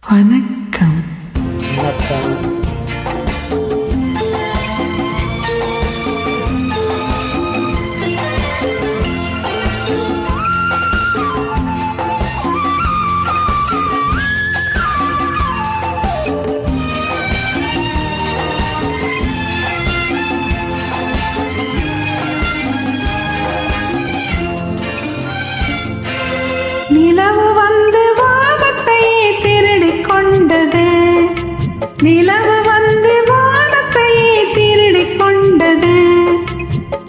வணக்கம். வணக்கம். நிலவு வந்து வானத்தையே திருடிக் கொண்டது. நிலவு வந்து வானத்தையே திருடிக் கொண்டது.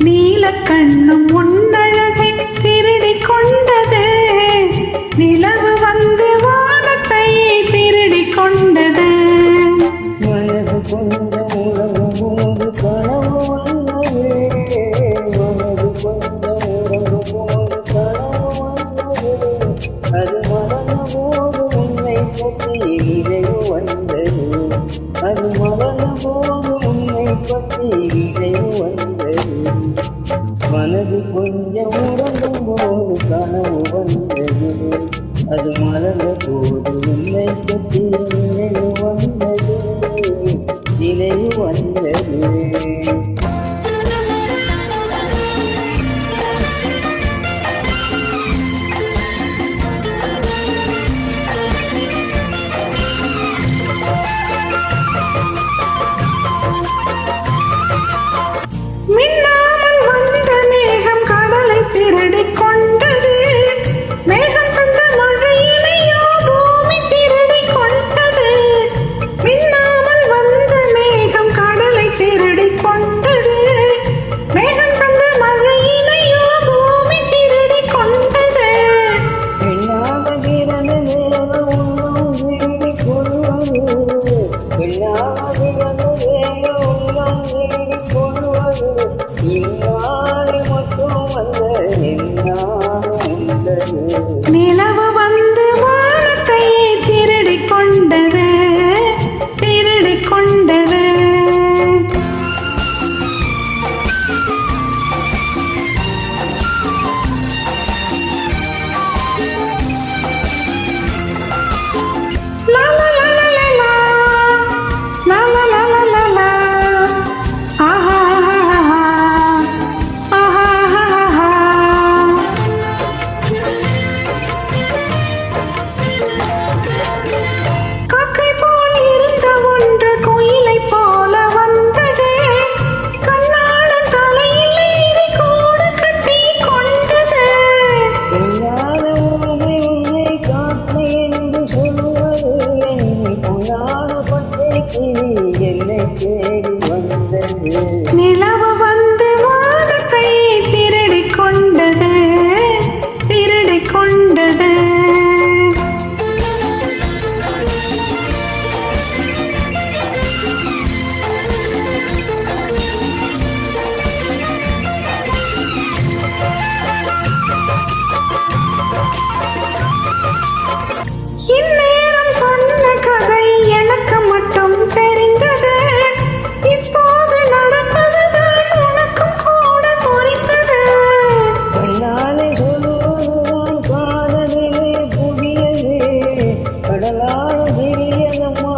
நீலக்கண்ணும் உன்னழகை திருடிக் கொண்டது. நிலவு வந்து வானத்தையே திருடிக் கொண்டது. மனது கொஞ்சம் உறங்கும் போது கனவு வந்தது. மனது கொஞ்சம் உறங்கும் போது கனவு வந்தது. அது மறந்த போது உன்னை பற்றி நினைவு வந்தது. அது மறந்த போது உன்னை பற்றி நினைவு வந்தது. மனது கொஞ்சம் உறங்கும் போது கனவு வந்தது. அது மறந்த போது உன்னை பற்றி நினைவு வந்தது. நினைவு வந்தது. மின்னாமல் வந்த மேகம் கடலை திருடிக் கொண்டது. மேகம் தந்த மழையினையோ பூமி திருடிக் கொண்டது. மின்னாமல் வந்த மேகம் கடலை திருடிக் கொண்டது. மேகம் தந்த மழையினையோ பூமி திருடிக் கொண்டது. பெண்ணாக பிறந்த நேரம் உள்ளம் திருடிக் கொள்வது. பெண்ணாக பிறந்த நேரம் உள்ளம் திருடிக் கொள்வது. இந்நாள் மட்டுமல்ல எந்நாளும் உள்ளது. நிலவு வந்து வானத்தையே திருடிக் கொண்டது. திருடிக் கொண்டது. லா லா லா லா லா லா. லா லா லா லா லா லா. ஆஹா ஆஹா ஆஹா. ஆஹா ஆஹா ஆஹா. காக்கை போல் இருந்த ஒன்று குயிலை போல வந்தது. கண்ணாளன் தலையில் ஏறி கூடு கட்டி கொண்டது. பொன்னான உன்னை உன்னை காப்பை என்று சொல்வது. என் பொன்னான பச்சை கிளி என்னை தேடி வந்தது. நிலவு வந்து வானத்தை திருடிக் கொண்டது. திருடிக் கொண்டது. இந்நேரம் சொன்ன கதை எனக்கு மட்டும் தெரிந்தது. இப்போது நடப்பதுதான் உனக்கும் கூட புரிந்தது. கண்ணாலே சொல்லுவதுதான் காதலிலே புதியது. கடலான திரியதம்மா